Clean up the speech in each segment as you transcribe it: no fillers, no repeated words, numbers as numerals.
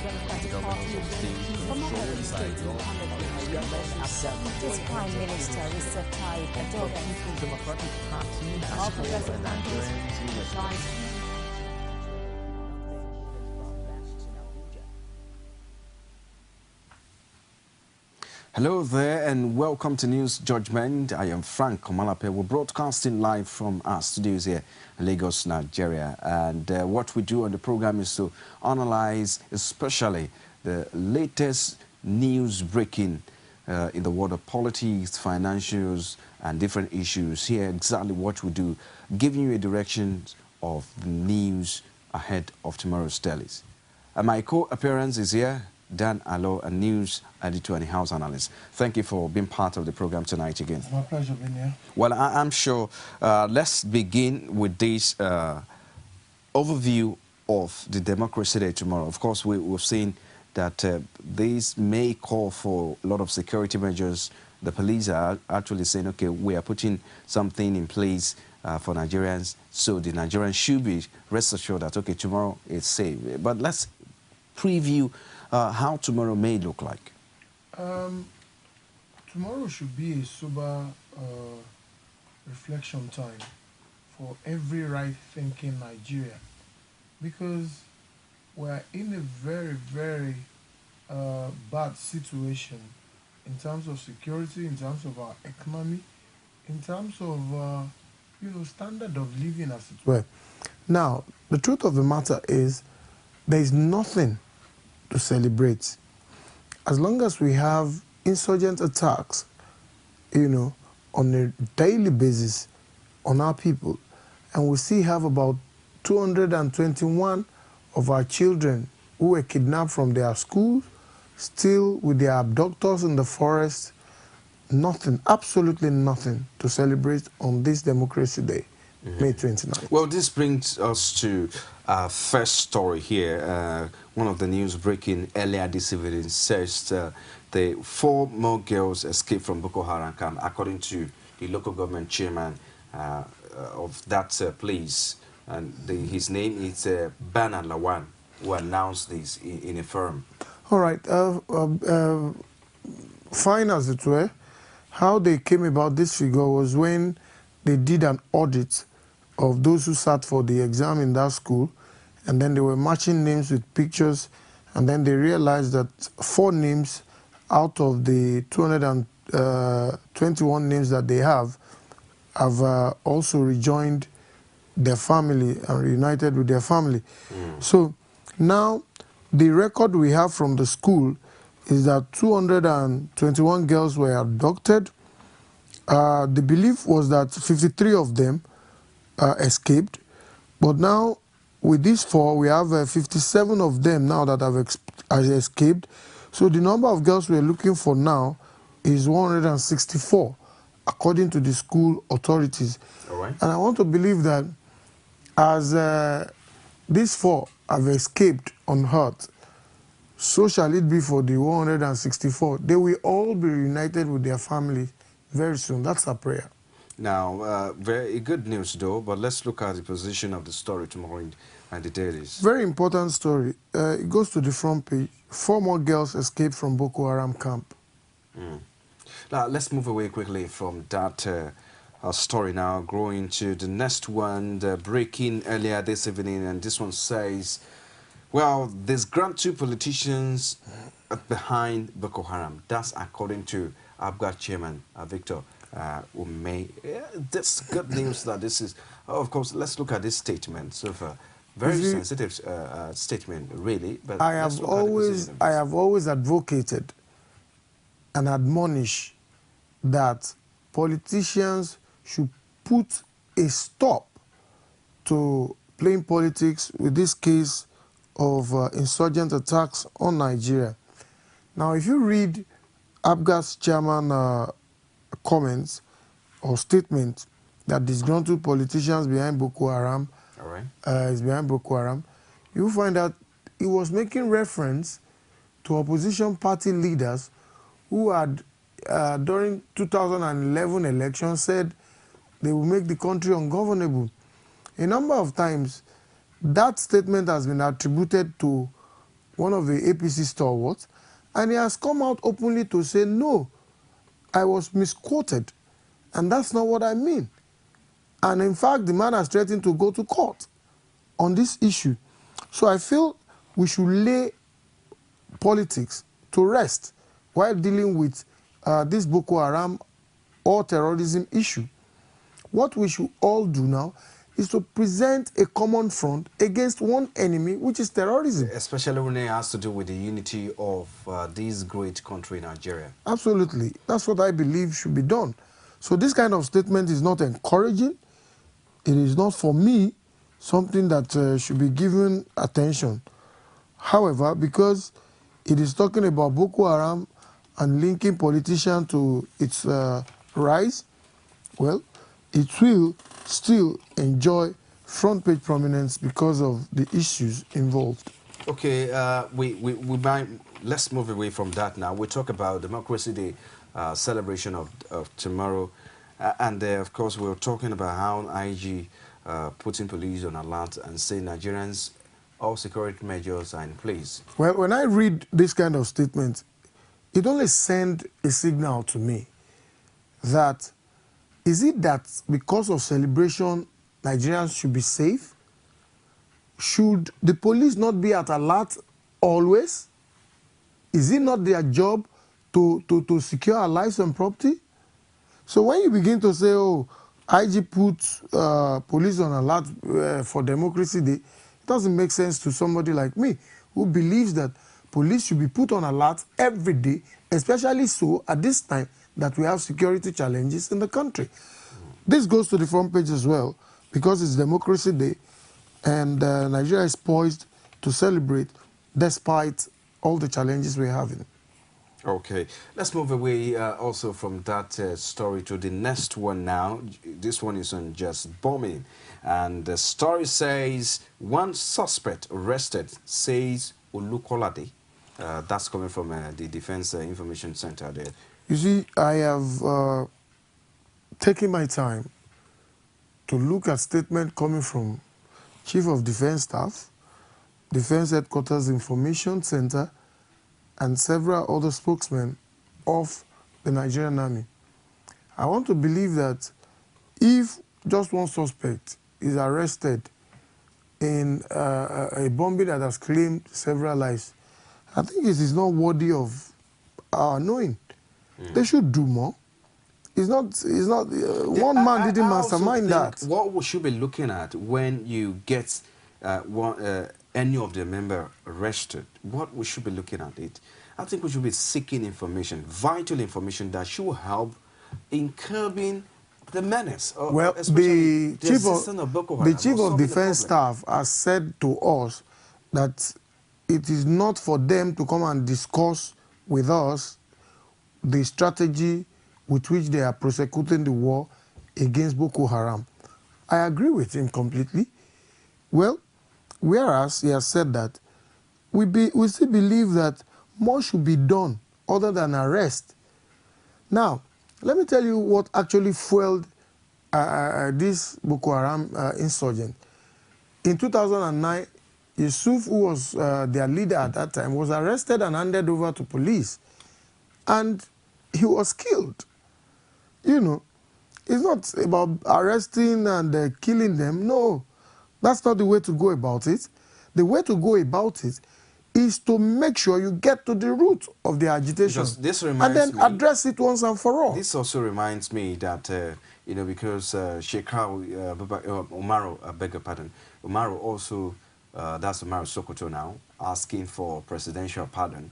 This Prime Minister Recep Tayyip Erdogan People's Democratic Party has called for Nigerians. Hello there and welcome to News Judgment. I am Frank Komalape. We're broadcasting live from our studios here in Lagos, Nigeria. And what we do on the program is to analyze especially the latest news breaking in the world of politics, financials, and different issues. Here exactly what we do, giving you a direction of the news ahead of tomorrow's dailies. And my co-appearance is here, Dan Alo, a news editor and a house analyst. Thank you for being part of the program tonight again. It's my pleasure being here. Well, I'm sure. Let's begin with this overview of the Democracy Day tomorrow. Of course, we've seen that this may call for a lot of security measures. The police are actually saying, okay, we are putting something in place for Nigerians, so the Nigerians should be rest assured that, okay, tomorrow is safe. But let's preview how tomorrow may look like. Tomorrow should be a sober reflection time for every right-thinking Nigeria, because we're in a very, very bad situation in terms of security, in terms of our economy, in terms of standard of living as it were. Now, the truth of the matter is there is nothing to celebrate. As long as we have insurgent attacks, on a daily basis on our people, and we still have about 221 of our children who were kidnapped from their schools, still with their abductors in the forest, nothing, absolutely nothing to celebrate on this Democracy Day, May 29th. Well, this brings us to our first story here. One of the news breaking earlier this evening says the 4 more girls escaped from Boko Haram camp, according to the local government chairman of that place. And his name is Bana Lawan, who announced this in a firm. All right. Fine as it were, how they came about this figure was when they did an audit of those who sat for the exam in that school, and then they were matching names with pictures, and then they realized that 4 names out of the 221 names that they have also rejoined their family and reunited with their family. So now the record we have from the school is that 221 girls were abducted. The belief was that 53 of them escaped, but now with these 4, we have 57 of them now that have escaped. So the number of girls we're looking for now is 164, according to the school authorities. All right. And I want to believe that as these 4 have escaped unhurt, so shall it be for the 164. They will all be reunited with their family very soon. That's our prayer. Now, very good news though, but let's look at the position of the story tomorrow in the dailies. Very important story. It goes to the front page. 4 more girls escaped from Boko Haram camp. Now, let's move away quickly from that story now, growing to the next one, the breaking earlier this evening, and this one says, well, there's grand 2 politicians behind Boko Haram. That's according to ABGA chairman Victor Umeh. That's good news that this is, of course, let's look at this statement. So very sensitive statement, really. But I have always advocated and admonished that politicians should put a stop to playing politics with this case of insurgent attacks on Nigeria. Now, if you read ABGA's chairman comments or statement that disgruntled politicians behind Boko Haram is behind Boko Haram, you find that he was making reference to opposition party leaders who had, during 2011 elections, said they will make the country ungovernable. A number of times, that statement has been attributed to one of the APC stalwarts, and he has come out openly to say, no, I was misquoted, and that's not what I mean. And in fact, the man has threatened to go to court on this issue. So I feel we should lay politics to rest while dealing with this Boko Haram or terrorism issue. What we should all do now is to present a common front against one enemy, which is terrorism. Especially when it has to do with the unity of this great country, Nigeria. Absolutely. That's what I believe should be done. So this kind of statement is not encouraging. It is not, for me, something that should be given attention. However, because it is talking about Boko Haram and linking politicians to its rise, well, it will still enjoy front page prominence because of the issues involved. Okay, let's move away from that now. We talk about Democracy Day celebration of tomorrow. And of course, we're talking about how IG putting police on alert and saying Nigerians, all security measures are in place. Well, when I read this kind of statement, it only sends a signal to me that, is it that because of celebration, Nigerians should be safe? Should the police not be at alert always? Is it not their job to secure our lives and property? So when you begin to say, oh, IG puts police on alert for Democracy Day, it doesn't make sense to somebody like me who believes that police should be put on alert every day, especially so at this time that we have security challenges in the country. This goes to the front page as well, because it's Democracy Day, and Nigeria is poised to celebrate despite all the challenges we're having. Okay, let's move away also from that story to the next one now. This one is on just bombing. And the story says, one suspect arrested, says Olukolade. That's coming from the Defense Information Center there. You see, I have taken my time to look at statement coming from Chief of Defense Staff, Defense Headquarters Information Center, and several other spokesmen of the Nigerian Army. I want to believe that if just one suspect is arrested in a bombing that has claimed several lives, I think it is not worthy of our knowing. They should do more. It's not one man didn't mastermind that. What we should be looking at when you get any of the member arrested, what we should be looking at it, I think we should be seeking information, vital information that should help in curbing the menace. Well, the chief of defense staff has said to us that it is not for them to come and discuss with us the strategy with which they are prosecuting the war against Boko Haram. I agree with him completely. Well, whereas he has said that, we still believe that more should be done other than arrest. Now, let me tell you what actually fueled this Boko Haram insurgent. In 2009, Yusuf, who was their leader at that time, was arrested and handed over to police. And he was killed. You know, it's not about arresting and killing them. No, that's not the way to go about it. The way to go about it is to make sure you get to the root of the agitation and then address it once and for all. This also reminds me that, you know, because Umaru, I beg your pardon, Umaru also, that's Umaru Sokoto now, asking for presidential pardon.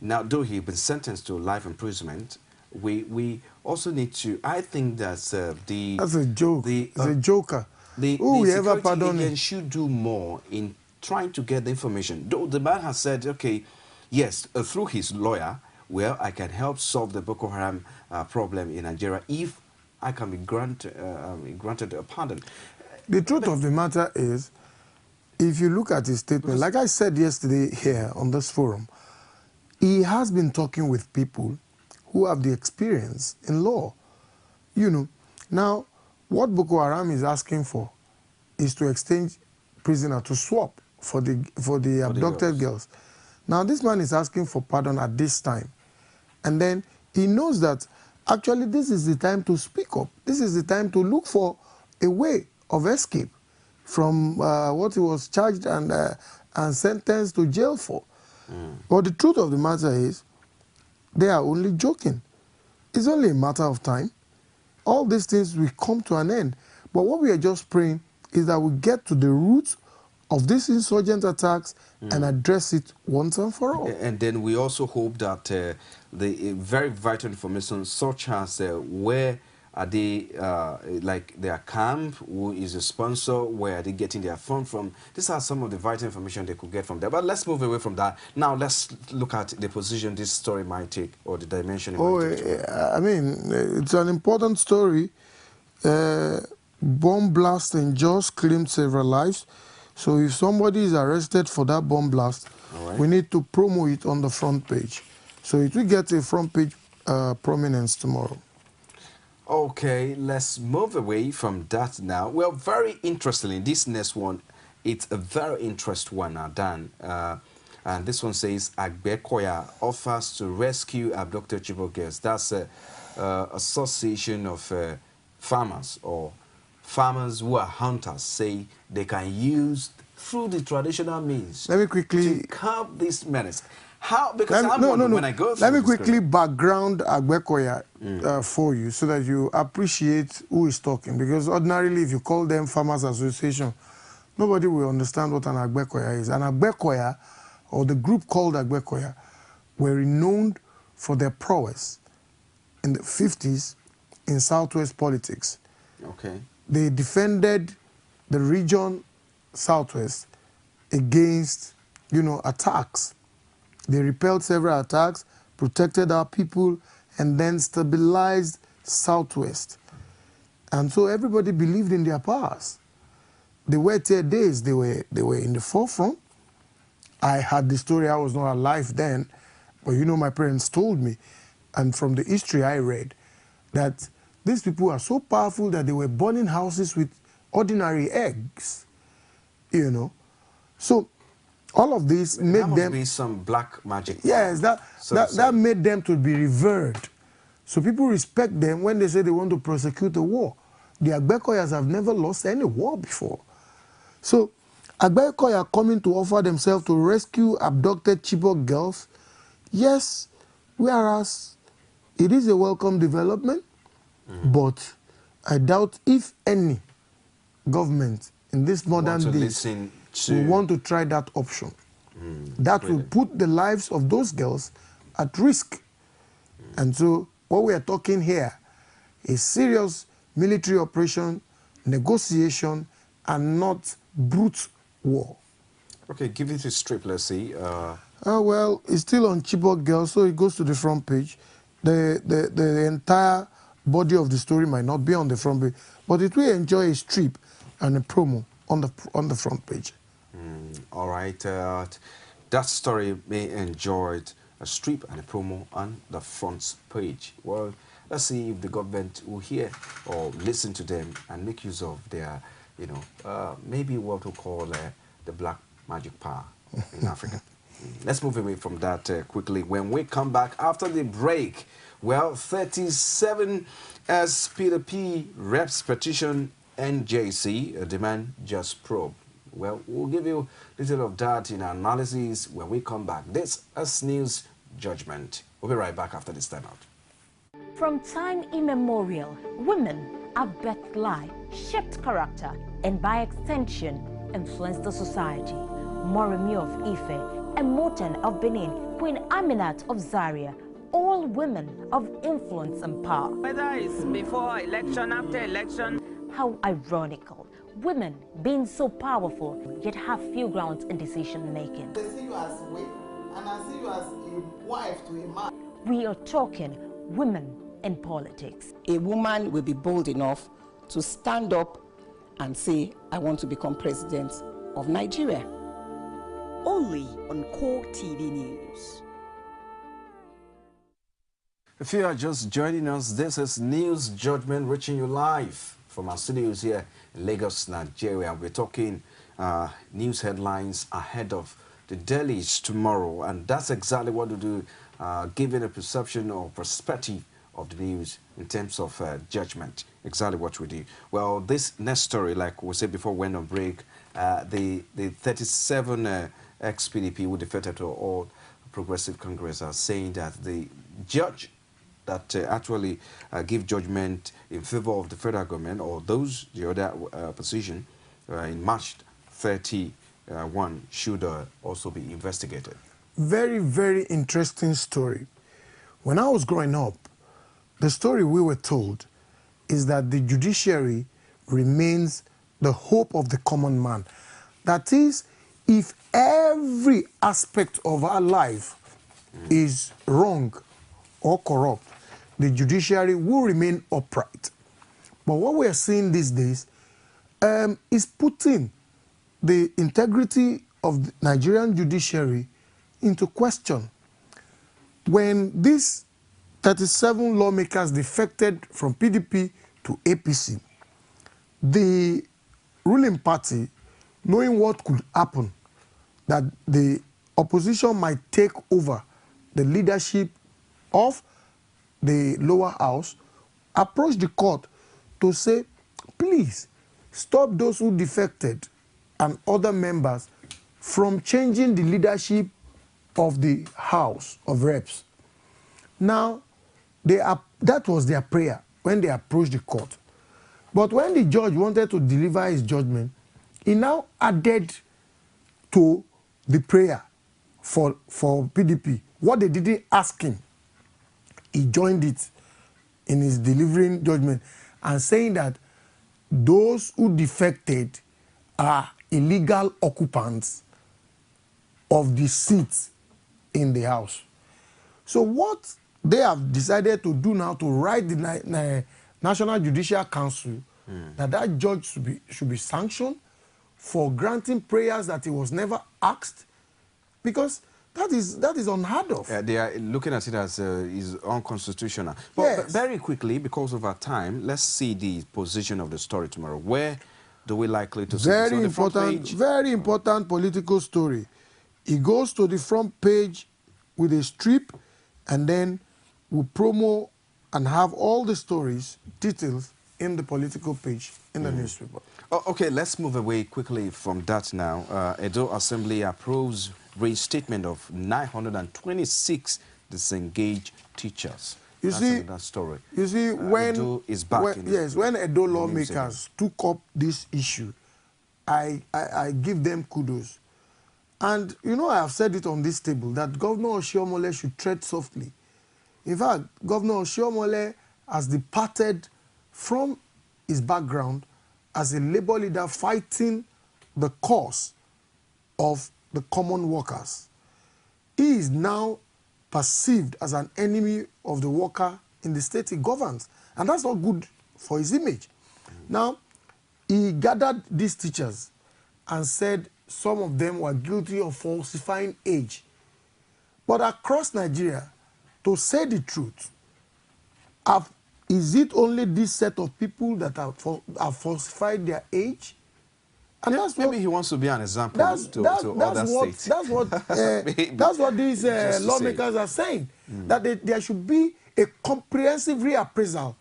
Now, though he's been sentenced to life imprisonment, we also need to, I think that's that's a joke. It's a joker. The security agent should do more in trying to get the information. Though the man has said, okay, yes, through his lawyer, well, I can help solve the Boko Haram problem in Nigeria if I can be granted a pardon. The truth of the matter is, if you look at his statement, like I said yesterday here on this forum, he has been talking with people who have the experience in law. You know, now, what Boko Haram is asking for is to exchange prisoner, to swap for the abducted girls. Now this man is asking for pardon at this time, and then he knows that actually this is the time to speak up. This is the time to look for a way of escape from what he was charged and sentenced to jail for. But the truth of the matter is, they are only joking. It's only a matter of time. All these things will come to an end. But what we are just praying is that we get to the root of these insurgent attacks and address it once and for all. And then we also hope that the very vital information, such as where are they, like their camp, who is a sponsor, where are they getting their funds from? These are some of the vital information they could get from there. But let's move away from that. Now let's look at the position this story might take, or the dimension it might take. I mean, it's an important story. Bomb blast in Jos claimed several lives. So if somebody is arrested for that bomb blast, we need to promo it on the front page. So it will get a front page prominence tomorrow. Okay, let's move away from that now. Well, very interestingly, this next one, it's a very interesting one, Dan. And this one says, Agbekoya offers to rescue abducted Chibok girls. That's an association of farmers or farmers who are hunters say they can use through the traditional means. Let me quickly to curb this menace. How? Because when I go through let me quickly background Agbekoya for you so that you appreciate who is talking. Because ordinarily, if you call them Farmers Association, nobody will understand what an Agbekoya is. An Agbekoya, or the group called Agbekoya, were renowned for their prowess in the 50s in Southwest politics. Okay. They defended the region Southwest against, attacks. They repelled several attacks, protected our people, and then stabilized Southwest. And so everybody believed in their powers. They were their days. They were in the forefront. I had the story. I was not alive then, but my parents told me, and from the history I read, that these people are so powerful that they were burning houses with ordinary eggs, So all of this made them... There must be some black magic. Yes, that made them to be revered. So people respect them when they say they want to prosecute a war. The Agbekoyas have never lost any war before. So Agbekoya coming to offer themselves to rescue abducted Chibok girls, yes, whereas it is a welcome development, but I doubt if any government in this modern days will want to try that option. That will put the lives of those girls at risk. And so what we are talking here is serious military operation, negotiation, and not brute war. Okay, give it a strip, let's see. Well, it's still on Chibok girls, so it goes to the front page. The entire body of the story might not be on the front page, but it will enjoy a strip and a promo on the front page. All right, that story may enjoy a strip and a promo on the front page. Well, let's see if the government will hear or listen to them and make use of their, maybe what we call the black magic power in Africa. Let's move away from that quickly. When we come back after the break, well, 37 SPDP reps petition NJC demand just probe. Well, we'll give you a little of that in our analysis when we come back. This is News Judgment. We'll be right back after this time out. From time immemorial, women have birthed life, shaped character, and by extension, influenced the society. Moremi of Ife, Emoten of Benin, Queen Aminat of Zaria, all women of influence and power. Whether it's before election, after election. How ironical. Women being so powerful, yet have few grounds in decision making. They see you as a wife, and I see you as a wife to a man. We are talking women in politics. A woman will be bold enough to stand up and say, I want to become president of Nigeria. Only on Core TV News. If you are just joining us, this is News Judgment reaching you live from our studios here in Lagos, Nigeria. We're talking news headlines ahead of the dailies tomorrow, and that's exactly what we do, giving a perception or perspective of the news in terms of judgment. Exactly what we do. Well, this next story, like we said before, went on break. The 37 ex-PDP who defected to all Progressive Congress are saying that the judge that actually give judgment in favor of the federal government or those the other position in March 31 should also be investigated. Very, very interesting story. When I was growing up, the story we were told is that the judiciary remains the hope of the common man. That is, if every aspect of our life is wrong or corrupt, the judiciary will remain upright. But what we are seeing these days is putting the integrity of the Nigerian judiciary into question. When these 37 lawmakers defected from PDP to APC, the ruling party, knowing what could happen, that the opposition might take over the leadership of the lower house, approached the court to say, please stop those who defected and other members from changing the leadership of the House of Reps. Now, that was their prayer when they approached the court. But when the judge wanted to deliver his judgment, he now added to the prayer for PDP what they didn't ask him. He joined it in his delivering judgment and saying that those who defected are illegal occupants of the seats in the House. So what they have decided to do now to write the National Judicial Council that judge should be sanctioned for granting prayers that he was never asked, because that is unheard of. They are looking at it as is unconstitutional. But Yes. very quickly, because of our time, let's see the position of the story tomorrow. Where do we likely to see this? On the front page? Very important political story. It goes to the front page with a strip, and then we promo and have all the stories, details in the political page in the newspaper. Oh, okay, let's move away quickly from that now. Edo Assembly approves restatement of 926 disengaged teachers. You That's see, another story. You see, when Edo is back in when Edo in lawmakers took up this issue, I give them kudos. And you know, I have said it on this table that Governor Oshiomhole should tread softly. In fact, Governor Oshiomhole has departed from his background as a labor leader fighting the cause of the common workers. He is now perceived as an enemy of the worker in the state he governs. And that's not good for his image. Now, he gathered these teachers and said some of them were guilty of falsifying age. But across Nigeria, to say the truth, is it only this set of people that have falsified their age? And maybe he wants to be an example to other states. That's what these lawmakers are saying, that there should be a comprehensive reappraisal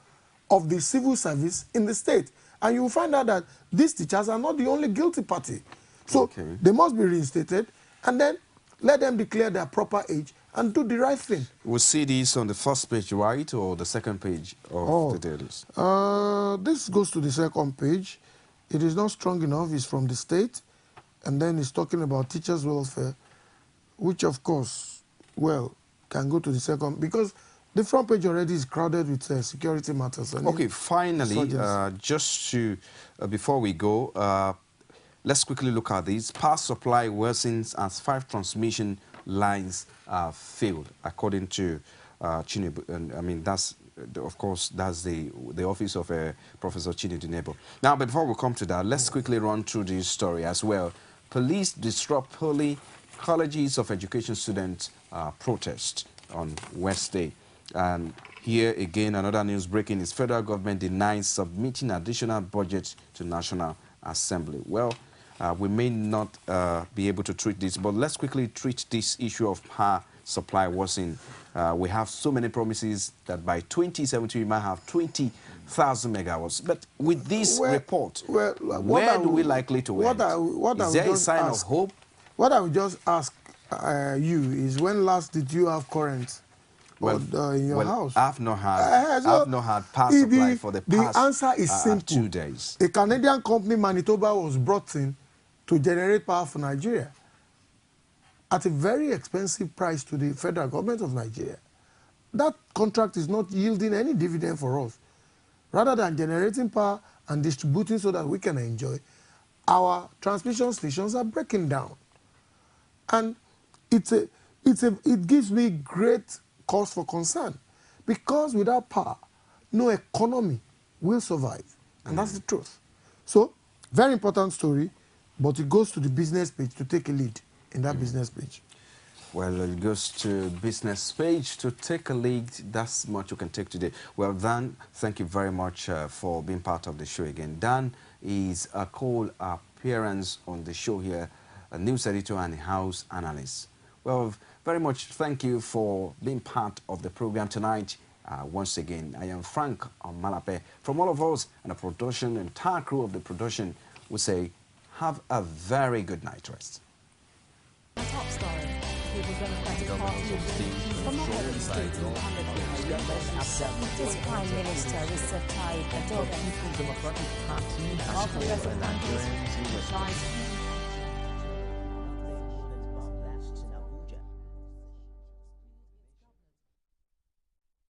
of the civil service in the state. And you will find out that these teachers are not the only guilty party. So they must be reinstated, and then let them declare their proper age and do the right thing. We'll see this on the first page, right, or the second page of the dailies? This goes to the second page. It is not strong enough. It's from the state, and then it's talking about teachers' welfare, which, of course, well, can go to the second, because the front page already is crowded with security matters. Okay, finally, just to, before we go, let's quickly look at this. Power supply worsens as 5 transmission lines failed, according to Chinedu. And I mean, that's, of course, that's the office of Professor Chinedu Nebo. Now, but before we come to that, let's quickly run through this story as well. Police disrupt Holy Colleges of Education students protest on Wednesday. And here again, another news breaking is federal government denies submitting additional budget to National Assembly. Well, we may not be able to treat this, but let's quickly treat this issue of power supply worsening. We have so many promises that by 2070 we might have 20,000 megawatts. But with this report, where do we likely to end? Is there a sign of hope? What I would just ask you is, when last did you have current in your house? I've not had power supply for the past the answer is simple. 2 days. A Canadian company, Manitoba, was brought in to generate power for Nigeria at a very expensive price to the federal government of Nigeria. That contract is not yielding any dividend for us. Rather than generating power and distributing so that we can enjoy, our transmission stations are breaking down. And it gives me great cause for concern, because without power, no economy will survive. And that's the truth. So, very important story, but it goes to the business page to take a lead in that business page. Well, it goes to business page to take a lead. That's much you can take today. Well, Dan, thank you very much for being part of the show again. Dan is a call appearance on the show here, a news editor and a house analyst. Well, very much thank you for being part of the program tonight. Once again, I am Frank Malape. From all of us and the production, entire crew of the production, we say, have a very good night rest. Top story. Democratic Party This Prime Minister Recep Tayyip Erdogan